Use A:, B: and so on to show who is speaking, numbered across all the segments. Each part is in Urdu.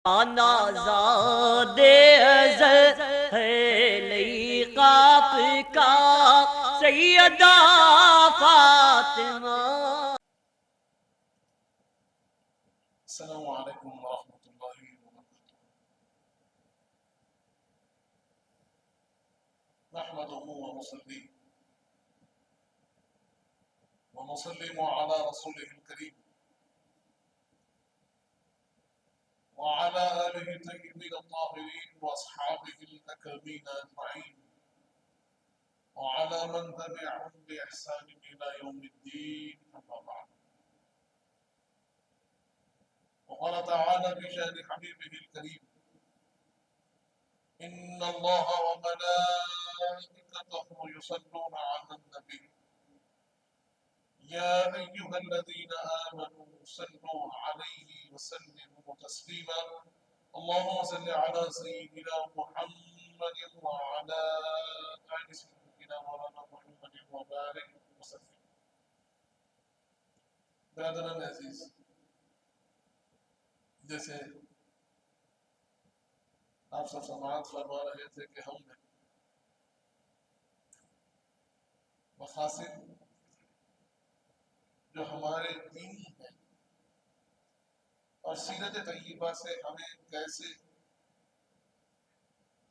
A: نازاد ازل ہے لیقاف کا سیدہ فاطمہ.
B: السلام علیکم ورحمۃ اللہ وبرکاتہ. نحمده ونصلي ونسلم على رسوله الكريم وعلى آله الطيبين الطاهرين وأصحابه الأكرمين أجمعين وعلى من تبعهم بإحسان إلى يوم الدين. أما بعد. وقال تعالى في شأن حبيبه الكريم: إن الله وملائكته يصلون على النبي يا أيها الذين آمنوا صلوا عليه وسلموا تسليما. اللهم صل على سيدنا محمد وعلى آل سيدنا مولانا محمد وبارك وسلم. برادران عزیز، جیسے آپ سب سماعت فرما رہے تھے کہ ہم نے مقاصد جو ہمارے دینی ہیں اور سیرت طیبہ سے ہمیں کیسے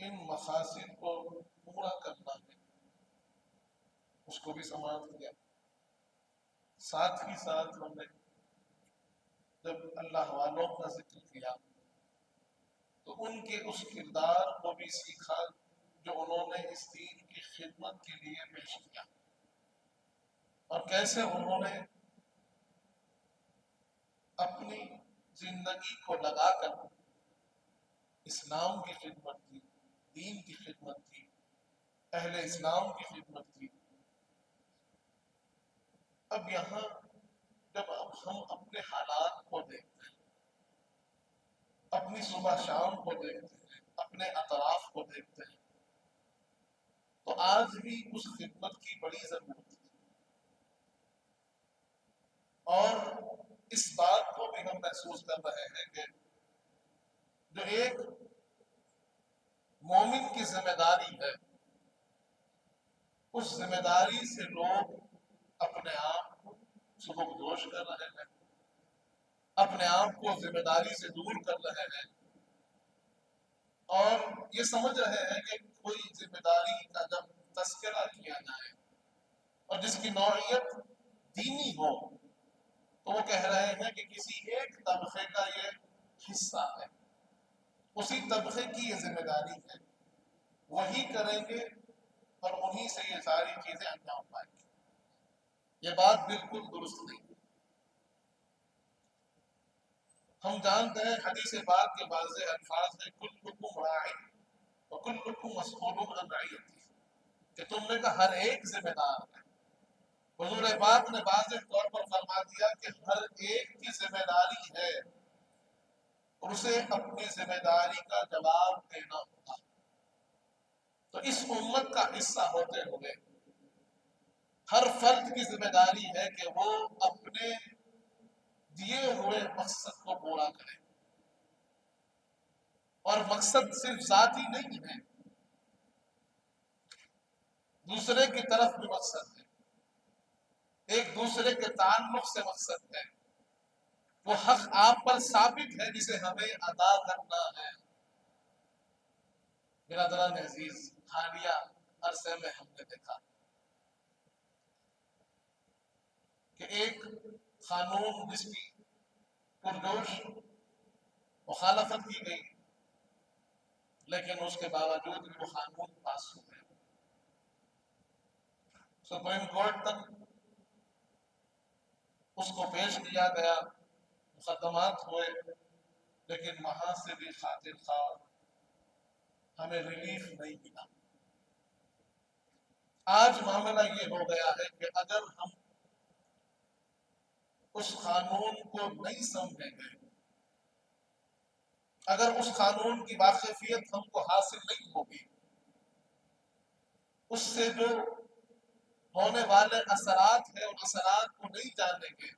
B: ان مقاصد کو پورا کرنا ہے اس کو بھی سماعت کیا. ساتھ ہی ساتھ ہم نے جب اللہ والوں کا ذکر کیا تو ان کے اس کردار کو بھی سیکھا جو انہوں نے اس دین کی خدمت کے لیے پیش کیا، اور کیسے انہوں نے اپنی زندگی کو لگا کر اسلام کی خدمت کی، دین کی خدمت کی، اہل اسلام کی خدمت کی. اب یہاں جب ہم اپنے حالات کو دیکھتے ہیں، اپنی صبح شام کو دیکھتے ہیں، اپنے اطراف کو دیکھتے ہیں، تو آج بھی اس خدمت کی بڑی ضرورت ہے. اور اس بات کو بھی ہم محسوس کر رہے ہیں کہ جو ایک مومن کی ذمہ داری ہے، اس ذمہ داری سے لوگ اپنے آپ کو سبکدوش کر رہے ہیں، اپنے آپ کو ذمہ داری سے دور کر رہے ہیں، اور یہ سمجھ رہے ہیں کہ کوئی ذمہ داری کا جب تذکرہ کیا جائے اور جس کی نوعیت دینی ہو تو وہ کہہ رہے ہیں کہ کسی ایک طبقے کا یہ حصہ ہے، اسی طبقے کی یہ ذمہ داری ہے، وہی کریں گے اور انہی سے یہ ساری چیزیں انجام پائیں گے. یہ بات بالکل درست نہیں. ہم جانتے ہیں حدیث پاک کے واضح الفاظ ہیں: کلکم راع وکلکم مسئول عن رعیتہ، کہ تم میں کا ہر ایک ذمہ دار ہے. حضور پاک نے واضح طور پر فرما دیا کہ ہر ایک کی ذمہ داری ہے اور اسے اپنی ذمہ داری کا جواب دینا ہوگا. تو اس امت کا حصہ ہوتے ہوئے ہر فرد کی ذمہ داری ہے کہ وہ اپنے دیے ہوئے مقصد کو پورا کرے. اور مقصد صرف ذاتی نہیں ہے، دوسرے کی طرف بھی مقصد ہے، ایک دوسرے کے تعلق سے مقصد ہے. وہ حق آپ پر ثابت ہے جسے ہمیں ادا کرنا ہے. برادران عزیز، حالیہ عرصے میں ہم نے دیکھا کہ ایک قانون جس کی پرجوش مخالفت کی گئی، لیکن اس کے باوجود بھی وہ قانون پاس ہو گیا. سپریم کورٹ تک اس کو پیش کیا گیا، مقدمات ہوئے، لیکن وہاں سے بھی خاطر خواہ ہمیں ریلیف نہیں ملا. آج معاملہ یہ ہو گیا ہے کہ اگر ہم اس قانون کو نہیں سمجھیں گے، اگر اس قانون کی واقفیت ہم کو حاصل نہیں ہوگی، اس سے جو ہونے والے اثرات ہیں ان اثرات کو نہیں جانیں گے،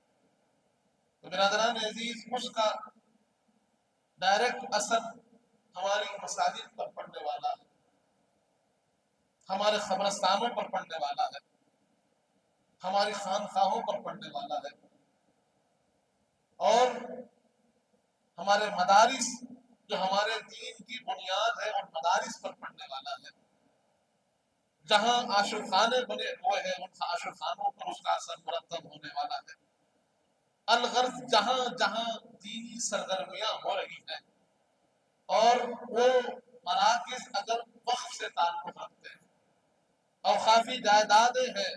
B: تو برادران عزیز اس کا ڈائریکٹ اثر ہماری مساجد پر پڑنے والا ہے، ہمارے قبرستانوں پر پڑنے والا ہے، ہماری خانقاہوں پر پڑنے والا ہے، اور ہمارے مدارس جو ہمارے دین کی بنیاد ہے اور مدارس پر پڑنے والا ہے، جہاں عاشق خانے بنے ہوئے ہیں ان عاشق خانوں پر اس کا اثر مرتب ہونے والا ہے۔ الغرض جہاں جہاں دینی سرگرمیاں ہو رہی ہیں اور وہ مراکز اگر وقف سے تعلق رکھتے ہیں، اوقافی جائیدادیں ہیں،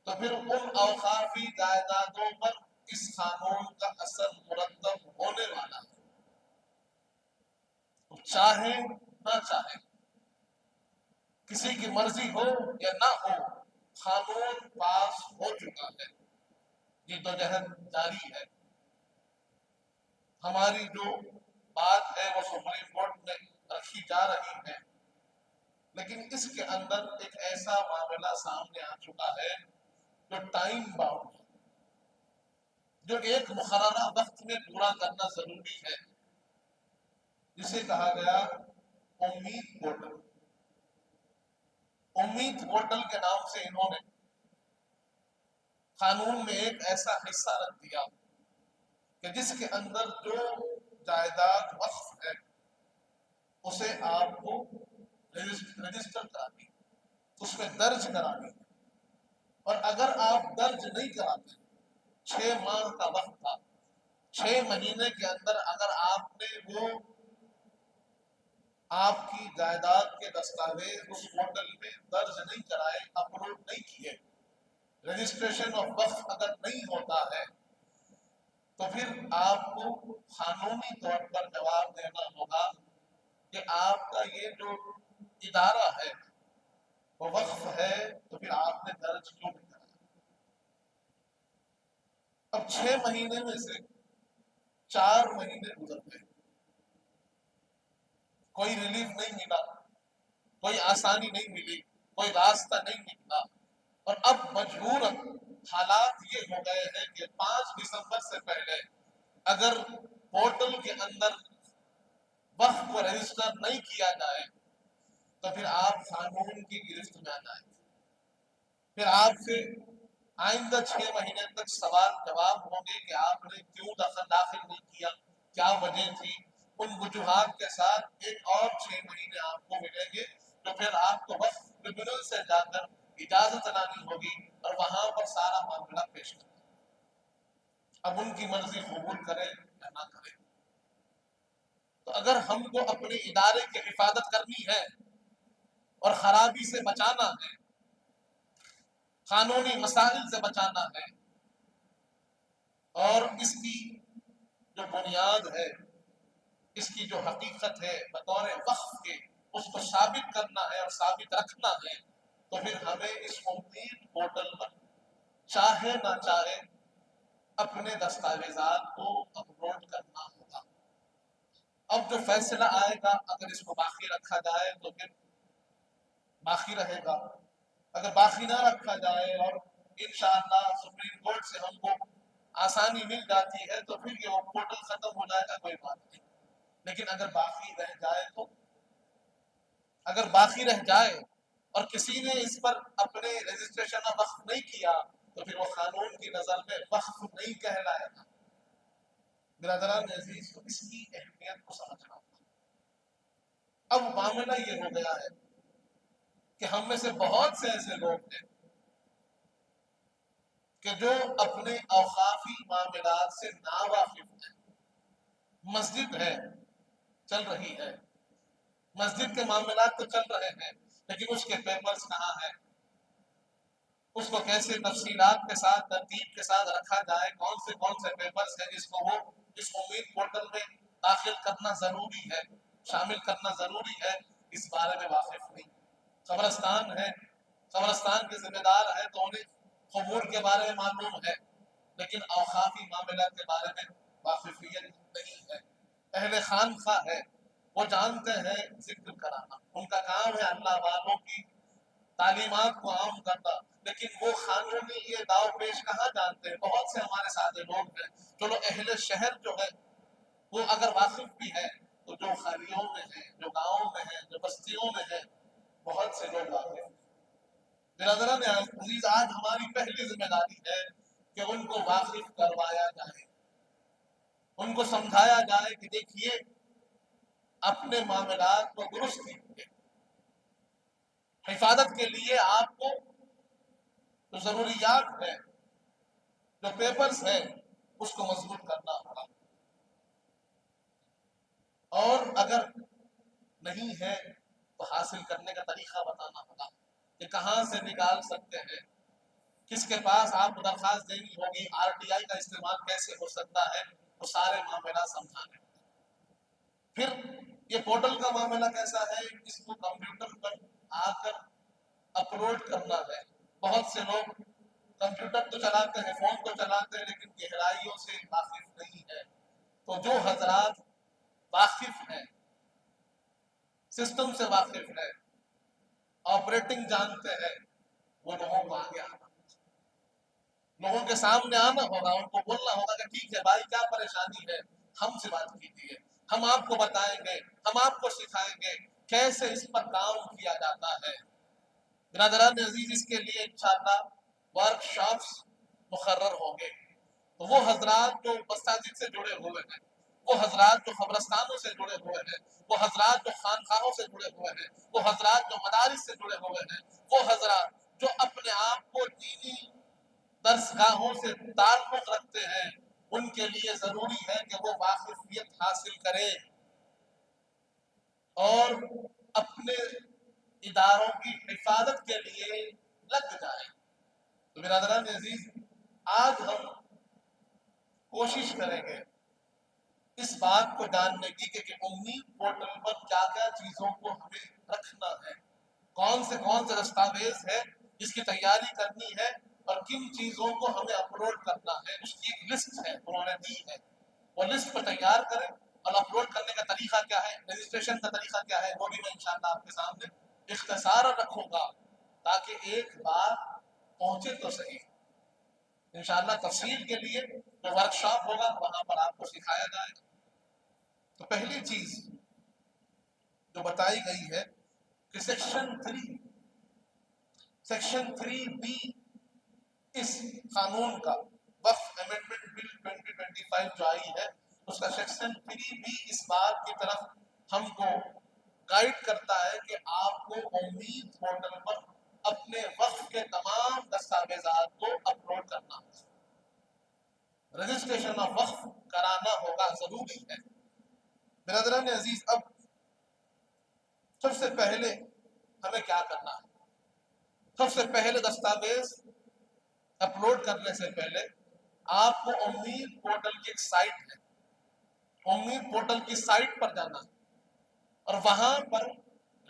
B: تو پھر ان اوقافی جائیدادوں پر اس قانون کا اثر مرتب ہونے والا ہے، چاہے نہ چاہے، کسی کی مرضی ہو یا نہ ہو، قانون پاس ہو چکا ہے، جدوجہد جاری ہے۔ ہماری جو بات ہے وہ سپریم کورٹ میں رکھی جا رہی ہے، لیکن اس کے اندر ایک ایسا معاملہ سامنے آ چکا ہے جو ٹائم باؤنڈ ہے، جو ایک مقررہ وقت میں پورا کرنا ضروری ہے، جسے کہا گیا امید پورٹل۔ امید پورٹل کے نام سے انہوں نے قانون میں ایک ایسا حصہ رکھ دیا کہ جس کے اندر جو جائیداد وقف ہے اسے آپ کو رجسٹر کرانی، اس میں درج کرانی، اور اگر آپ درج نہیں کراتے، 6 ماہ کا وقت تھا، 6 مہینے کے اندر اگر آپ نے وہ آپ کی جائیداد کے دستاویز اس پورٹل میں درج نہیں کرائے، اپلوڈ نہیں کیے، رجسٹریشن آف وقف اگر نہیں ہوتا ہے، تو پھر آپ کو قانونی طور پر جواب دینا ہوگا کہ آپ کا یہ جو ادارہ ہے وہ وقف ہے، تو پھر آپ نے درج کیوں نہیں کرایا؟ اب 6 مہینے میں سے 4 مہینے گزر گئے، کوئی ریلیف نہیں ملا، کوئی آسانی نہیں ملی، کوئی راستہ نہیں نکلا، اور اب مجبوراً حالات یہ ہو گئے ہیں کہ 5 دسمبر سے پہلے اگر پورٹل کے اندر وقف کو رجسٹر نہیں کیا جائے تو پھر آپ قانون کی گرفت میں آ جائیں گے، پھر آپ سے آئندہ 6 مہینے تک سوال جواب ہوں گے کہ آپ نے کیوں داخل نہیں کیا، کیا وجہ تھی۔ ان وجوہات کے ساتھ ایک اور 6 مہینے آپ کو ملیں گے، تو پھر آپ کو وقف ٹریبیونل سے جا کر اجازت لانی ہوگی اور وہاں پر سارا معاملہ پیش کرنا۔ اب ان کی مرضی قبول کرے یا نہ کرے۔ تو اگر ہم کو اپنے ادارے کی حفاظت کرنی ہے اور خرابی سے بچانا ہے، قانونی مسائل سے بچانا ہے، اور اس کی جو بنیاد ہے، اس کی جو حقیقت ہے بطور وقف کے، اس کو ثابت کرنا ہے اور ثابت رکھنا ہے، تو پھر ہمیں اس امید پورٹل پر چاہے نہ چاہے اپنے دستاویزات کو اپلوڈ کرنا ہوگا۔ اب جو فیصلہ آئے گا، اگر اس کو باقی رکھا جائے تو پھر باقی رہے گا، اگر باقی نہ رکھا جائے اور انشاءاللہ سپریم کورٹ سے ہم کو آسانی مل جاتی ہے تو پھر یہ پورٹل ختم ہو جائے گا، کوئی بات نہیں۔ لیکن اگر باقی رہ جائے تو، اگر باقی رہ جائے اور کسی نے اس پر اپنے رجسٹریشن وقف نہیں کیا تو پھر وہ قانون کی نظر میں وقف نہیں کہلائے گا۔ برادران عزیز، تو اس کی اہمیت کو سمجھنا ہوگا۔ اب معاملہ یہ ہو گیا ہے کہ ہم میں سے بہت سے ایسے لوگ ہیں کہ جو اپنے اوقافی معاملات سے ناواقف ہیں۔ مسجد ہے، چل رہی ہے، مسجد کے معاملات تو چل رہے ہیں، لیکن اس کے پیپرز کہاں ہیں، اس کو کیسے تفصیلات کے ساتھ ترتیب کے ساتھ رکھا جائے، کون سے پیپرز ہیں جس کو وہ اس امید پورٹل میں داخل کرنا ضروری ہے، شامل کرنا ضروری ہے، اس بارے میں واقف نہیں۔ قبرستان ہے، قبرستان کے ذمہ دار ہیں تو انہیں قبور کے بارے میں معلوم ہے، لیکن اوقافی معاملات کے بارے میں واقفیت نہیں ہے۔ اہل خانقاہ ہے، وہ جانتے ہیں ذکر کرانا، ان کا کام ہے اللہ والوں کی تعلیمات کو عام کرنا، لیکن وہ قانونی یہ داؤ پیش کہاں جانتے ہیں۔ بہت سے ہمارے ساتھ لوگ ہیں، چلو اہل شہر جو ہے وہ اگر واقف بھی ہے تو جو خالیوں میں ہیں، جو گاؤں میں ہیں، جو بستیوں میں ہیں، بہت سے لوگ واقف ہیں۔ برادران عزیز، آج ہماری پہلی ذمہ داری ہے کہ ان کو واقف کروایا جائے، ان کو سمجھایا جائے کہ دیکھیے اپنے معاملات کو درست کیجیے، حفاظت کے لیے آپ کو جو ضروریات ہیں، جو پیپرز ہیں، اس کو مضبوط کرنا ہوگا، اور اگر نہیں ہے تو حاصل کرنے کا طریقہ بتانا ہوگا کہ کہاں سے نکال سکتے ہیں، کس کے پاس آپ کو درخواست دینی ہوگی، RTI کا استعمال کیسے ہو سکتا ہے، وہ سارے معاملات سمجھانے۔ پھر یہ پورٹل کا معاملہ کیسا ہے، اس کو کمپیوٹر پر آ کر اپلوڈ کرنا ہے۔ بہت سے لوگ کمپیوٹر تو چلاتے ہیں، فون تو چلاتے ہیں، لیکن گہرائیوں سے واقف نہیں ہے۔ تو جو حضرات واقف ہیں، سسٹم سے واقف ہے، آپریٹنگ جانتے ہیں، وہ لوگوں کو آگے آنا، لوگوں کے سامنے آنا ہوگا، ان کو بولنا ہوگا کہ ٹھیک ہے بھائی، کیا پریشانی ہے، ہم سے بات کیجیے، ہم آپ کو بتائیں گے، ہم آپ کو سکھائیں گے کیسے اس پر کام کیا جاتا ہے۔ برادران عزیز، اس کے لیے انشاءاللہ ورکشاپس مقرر ہوں گے۔ تو وہ حضرات جو مساجد سے جڑے ہوئے ہیں، وہ حضرات جو قبرستانوں سے جڑے ہوئے ہیں، وہ حضرات جو خانقاہوں سے جڑے ہوئے ہیں، وہ حضرات جو مدارس سے جڑے ہوئے ہیں، وہ حضرات جو اپنے آپ کو دینی درسگاہوں سے تعلق رکھتے ہیں، ان کے لیے ضروری ہے کہ وہ واقفیت حاصل کریں اور اپنے اداروں کی حفاظت کے لیے لگ جائیں۔ تو برادران عزیز، آج ہم کوشش کریں گے اس بات کو جاننے کی کہ امید پورٹل پر کیا کیا چیزوں کو ہمیں رکھنا ہے، کون سے دستاویز ہے جس کی تیاری کرنی ہے، اور کن چیزوں کو ہمیں اپلوڈ کرنا ہے۔ اس کی ایک لسٹ ہے، انہوں نے دی ہے، وہ لسٹ کو تیار کریں، اور اپلوڈ کرنے کا طریقہ کیا ہے، رجسٹریشن کا طریقہ کیا ہے، وہ بھی میں انشاءاللہ آپ کے سامنے اختصار رکھوں گا تاکہ ایک بات پہنچے تو صحیح۔ انشاءاللہ تفصیل کے لیے جو ورکشاپ ہوگا وہاں پر آپ کو سکھایا جائے گا۔ تو پہلی چیز جو بتائی گئی ہے کہ سیکشن 3B اس قانون کا، وقف امینڈمنٹ بل 2025 جو آئی ہے، اس کا سیکشن 3B اس بات کی طرف ہم کو گائیڈ کرتا ہے کہ آپ کو امید پورٹل پر اپنے وقف کے تمام دستاویزات کو اپلوڈ کرنا ہوگا، رجسٹریشن آف وقف کرانا ہوگا، ضروری ہے۔ برادران عزیز، اب سب سے پہلے ہمیں کیا کرنا ہے؟ سب سے پہلے دستاویز اپلوڈ کرنے سے پہلے آپ کو امید پورٹل کی ایک سائٹ ہے، امید پورٹل کی سائٹ پر جانا ہے، اور وہاں پر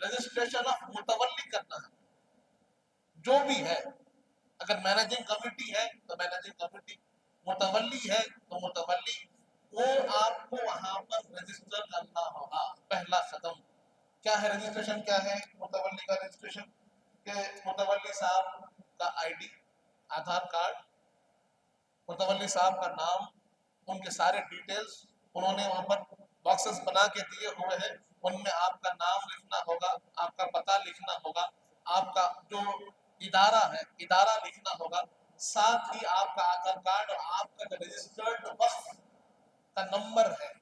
B: رجسٹریشن آف متولی کرنا ہے۔ جو بھی ہے، اگر مینیجنگ کمیٹی ہے تو مینیجنگ کمیٹی، متولی ہے تو متولی، وہ آپ کو وہاں پر رجسٹر کرنا ہوگا۔ پہلا قدم کیا ہے؟ رجسٹریشن کیا ہے؟ متولی کا رجسٹریشن کہ متولی صاحب کا ID، آدھار کارڈ، متولی صاحب کا نام، ان کے سارے ڈیٹیلز انہوں نے وہاں پر باکسز بنا کے دیے ہوئے ہیں، ان میں آپ کا نام لکھنا ہوگا، آپ کا پتہ لکھنا ہوگا، آپ کا جو ادارہ ہے ادارہ لکھنا ہوگا، ساتھ ہی آپ کا آدھار کارڈ اور آپ کا جو رجسٹرڈ وقف کا نمبر ہے،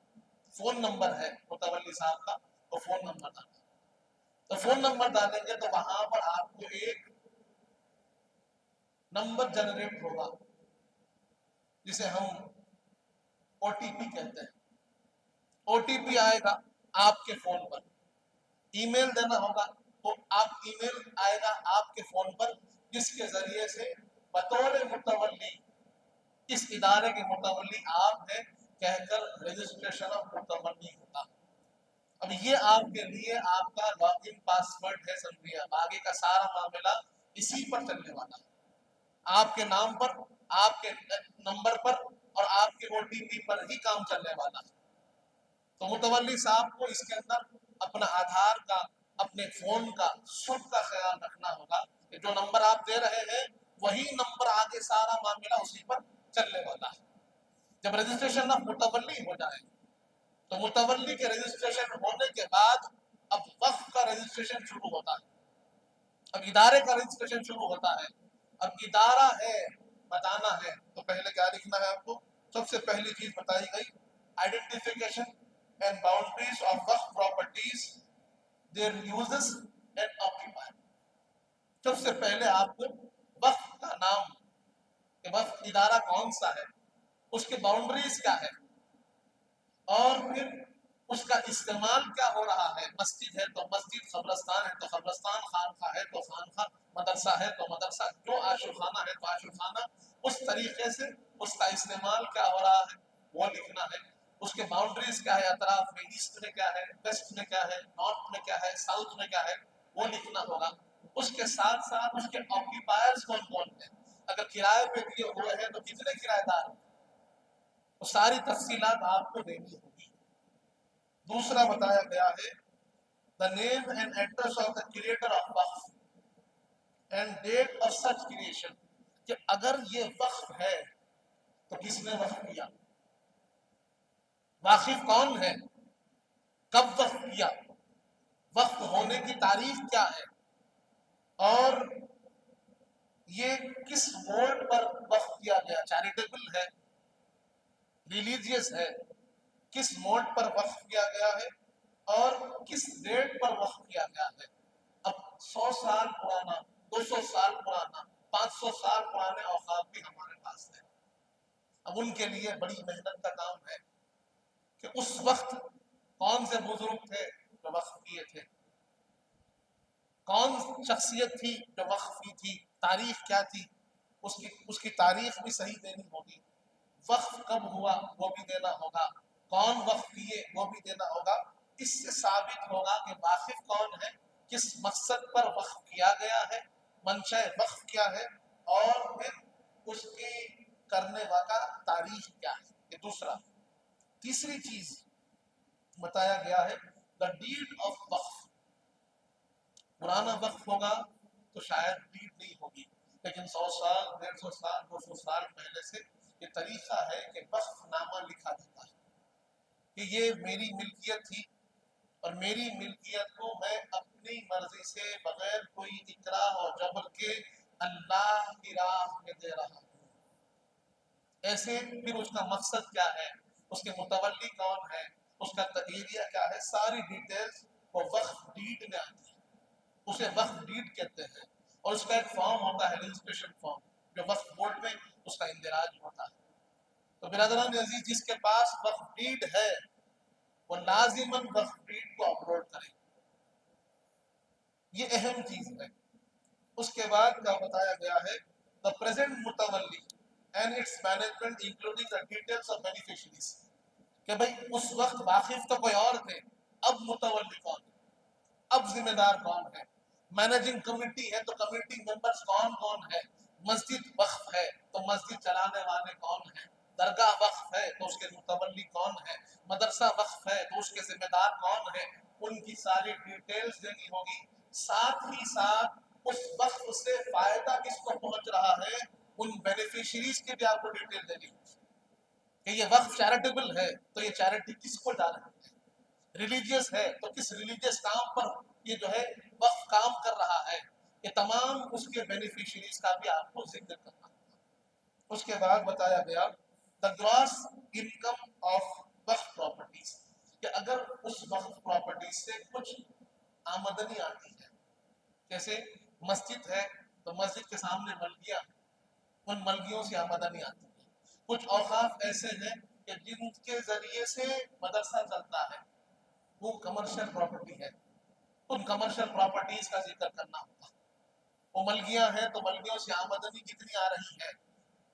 B: فون نمبر ہے متولی صاحب کا، تو فون نمبر ڈالیں۔ تو فون نمبر ڈالیں گے تو وہاں پر آپ کو ایک نمبر جنریٹ ہوگا جسے ہم OTP کہتے ہیں۔ OTP آئے گا آپ کے فون پر، ای میل دینا ہوگا تو ای میل آئے گا آپ کے فون پر، جس کے ذریعے سے بطور متولی، اس ادارے کے متولی آپ ہیں کہہ کر رجسٹریشن آف متولی ہوگا۔ اب یہ آپ کے لیے آپ کا لاگ ان پاسورڈ ہے، سمجھیے اب آگے کا سارا معاملہ اسی پر چلنے والا ہے، آپ کے نام پر، آپ کے نمبر پر اور آپ کے OTP پر ہی کام چلنے والا ہے۔ تو متولی صاحب کو اس کے اندر اپنا آدھار کا، اپنے فون کا، سب کا خیال رکھنا ہوگا کہ جو نمبر آپ دے رہے ہیں وہی نمبر آگے سارا معاملہ اسی پر چلنے والا ہے۔ جب رجسٹریشن آف متولی ہو جائے تو متولی کے رجسٹریشن ہونے کے بعد اب وقف کا رجسٹریشن شروع ہوتا ہے، اب ادارے کا رجسٹریشن شروع ہوتا ہے۔ اب ادارہ ہے، بتانا ہے، تو پہلے کیا لکھنا ہے آپ کو؟ سب سے پہلی چیز بتائی گئی آئیڈینٹیفیکیشن اینڈ باؤنڈریز آف وقف پراپرٹیز، دیئر یوزز اینڈ آکیپائر۔ سب سے پہلے آپ کو وقف کا نام، کہ وقف ادارہ کون سا ہے، اس کے باؤنڈریز کیا ہے، اور پھر اس کا استعمال کیا ہو رہا ہے۔ مسجد ہے تو مسجد، قبرستان ہے تو قبرستان، خانقاہ ہے تو خانقاہ، مدرسہ ہے تو مدرسہ، جو عاشق خانہ ہے تو عاشق خانہ، اس طریقے سے اس کا استعمال کیا ہو رہا ہے وہ لکھنا ہے۔ اس کے باؤنڈریز کیا ہے، اطراف میں ایسٹ میں کیا ہے، ویسٹ میں کیا ہے، نارتھ میں کیا ہے، ساؤتھ میں کیا ہے، وہ لکھنا ہوگا۔ اس کے ساتھ ساتھ اس کے آکیپائرز کون کون ہیں، اگر کرائے پہ دیے ہوئے ہیں تو کتنے کرایہ دار ہیں، وہ ساری تفصیلات آپ کو دینی ہوگی۔ دوسرا بتایا گیا ہے the name and address of the creator of وقف and date of such creation، کہ اگر یہ وقف ہے تو کس نے وقف کیا، واقف کون ہے، کب وقف کیا، وقف ہونے کی تاریخ کیا ہے، اور یہ کس موڈ پر وقف کیا گیا، چیریٹیبل ہے، ریلیجیس ہے، کس موڈ پر وقف کیا گیا ہے، اور کس ڈیٹ پر وقف کیا گیا ہے۔ اب 100 سال پرانا، 200 سال پرانا، 500 سال پرانے اوقاف بھی ہمارے پاس ہیں۔ اب ان کے لیے بڑی محنت کا کام ہے کہ اس وقت کون سے بزرگ تھے جو وقف کیے تھے، کون شخصیت تھی جو وقف کی تھی، تاریخ کیا تھی، اس کی تاریخ بھی صحیح دینی ہوگی، وقف کب ہوا وہ بھی دینا ہوگا، کون وقف کیے وہ بھی دینا ہوگا۔ اس سے ثابت ہوگا کہ واقف کون ہے، کس مقصد پر وقف کیا گیا ہے، منشأ وقف کیا ہے، اور پھر اس کی کرنے والا تاریخ کیا ہے۔ یہ دوسرا۔ تیسری چیز بتایا گیا ہے دا ڈیڈ آف وقف۔ پرانا وقف ہوگا تو شاید ڈیڈ نہیں ہوگی، لیکن 100 سال، 150 سال، 200 سال پہلے سے یہ طریقہ ہے کہ وقف نامہ لکھا جاتا ہے کہ یہ میری ملکیت تھی، اور میری ملکیت کو میں اپنی مرضی سے بغیر کوئی اکراہ اور جبر کے اللہ کی راہ میں دے رہا ہوں۔ ایسے پھر اس کا مقصد کیا ہے، اس کے متولی کون ہے، اس کا ایریا کیا ہے، ساری ڈیٹیلز وہ وقف ڈیڈ میں آتی ہے، اسے وقف ڈیڈ کہتے ہیں۔ اور اس کا ایک فارم ہوتا ہے رجسٹریشن فارم، جو وقف بورڈ میں اس کا اندراج ہوتا ہے۔ تو برادران عزیز، جس کے پاس وقف ڈیڈ ہے وہ لازماً وقف ڈیڈ کو اپلوڈ کرے، یہ اہم چیز ہے۔ اس کے بعد کیا بتایا گیا ہے the present متولی and its management including the details of beneficiaries، کہ بھئی اس وقت واقف تو کوئی اور تھے، اب متولی کون ہے، اب ذمہ دار کون ہے، مینیجنگ کمیٹی ہے تو کمیٹی ممبرز کون کون ہے، مسجد وقف ہے تو مسجد چلانے والے کون ہیں، درگاہ وقف ہے تو اس کے متولی کون ہے، مدرسہ وقف ہے تو اس کے ذمہ دار کون ہے، ان کی ساری ڈیٹیلز دینی ہوگی۔ ساتھ ہی ساتھ اس وقف سے فائدہ کس کو پہنچ رہا ہے، ان بینیفیشریز کی بھی آپ کو ڈیٹیل دینی ہوگی کہ یہ وقف چیریٹیبل ہے تو یہ چیریٹی کس کو جا رہی ہے، ریلیجیس ہے تو کس ریلیجیس کام پر یہ جو ہے وقف کام کر رہا ہے، یہ تمام اس کے بینیفیشریز کا بھی آپ کو ذکر کرنا ہے۔ اس کے بعد بتایا گیا the gross income of وقف پراپرٹیز، کہ اگر اس وقف پراپرٹیز سے کچھ آمدنی آتی ہے، جیسے مسجد ہے تو مسجد کے سامنے ملکیاں، ان ملکیوں سے آمدنی آتی ہے، کچھ اوقاف ایسے ہیں کہ جن کے ذریعے سے مدرسہ چلتا ہے، وہ کمرشل پراپرٹی ہے، ان کمرشل پراپرٹیز کا ذکر کرنا ہوتا ہے۔ وہ ملکیاں ہیں تو ملکیوں سے آمدنی کتنی آ رہی ہے،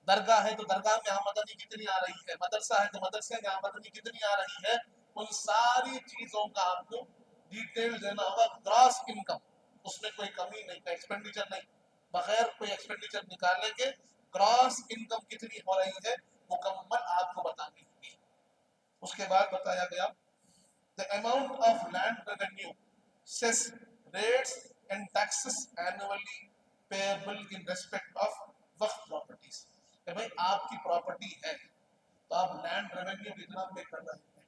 B: درگاہ ہے تو درگاہ میں آمدنی کتنی آ رہی ہے، مدرسہ ہے تو مدرسے میں آمدنی کتنی آ رہی ہے، ان ساری چیزوں کا آپ کو ڈیٹیل دینا ہوگا۔ گراس انکم، اس میں کوئی کمی نہیں، کوئی ایکسپینڈیچر نہیں، بغیر کوئی ایکسپینڈیچر نکالنے کے گراس انکم کتنی ہو رہی ہے مکمل آپ کو بتانی ہوگی۔ اس کے بعد بتایا گیا the amount of land revenue, cess, rates and taxes annually payable in respect of وقف properties، کہ بھئی آپ کی پراپرٹی ہے تو آپ لینڈ ریونیو کتنا پے کر رہے ہیں،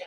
B: کہ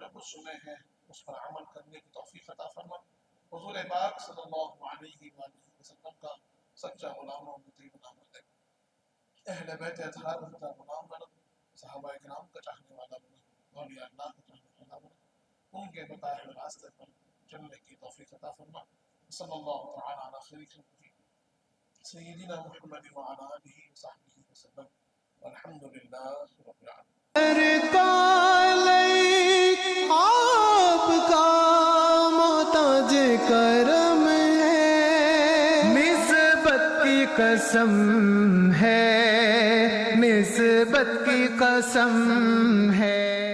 B: جو کچھ سنے ہیں اس پر عمل کرنے کی توفیق عطا فرما. حضور پاک صلی اللہ علیہ وآلہ وسلم کا سچا غلام و مطیع غلام بنے, اہل بیت اطہار کا غلام بنا, صحابہ کرام کا چاہنے والا بنا, اولیاء اللہ کا چاہنے والا بنا, ان کے بتائے ہوئے راستے پر چلنے کی توفیق عطا فرما. صلی اللہ تعالی علی خیر خلقہ سیدنا محمد وعلی آلہ وصحبہ وسلم والحمد للہ رب العالمین.
C: آپ کا محتاج کرم ہے, نسبت کی قسم ہے, نسبت کی قسم ہے.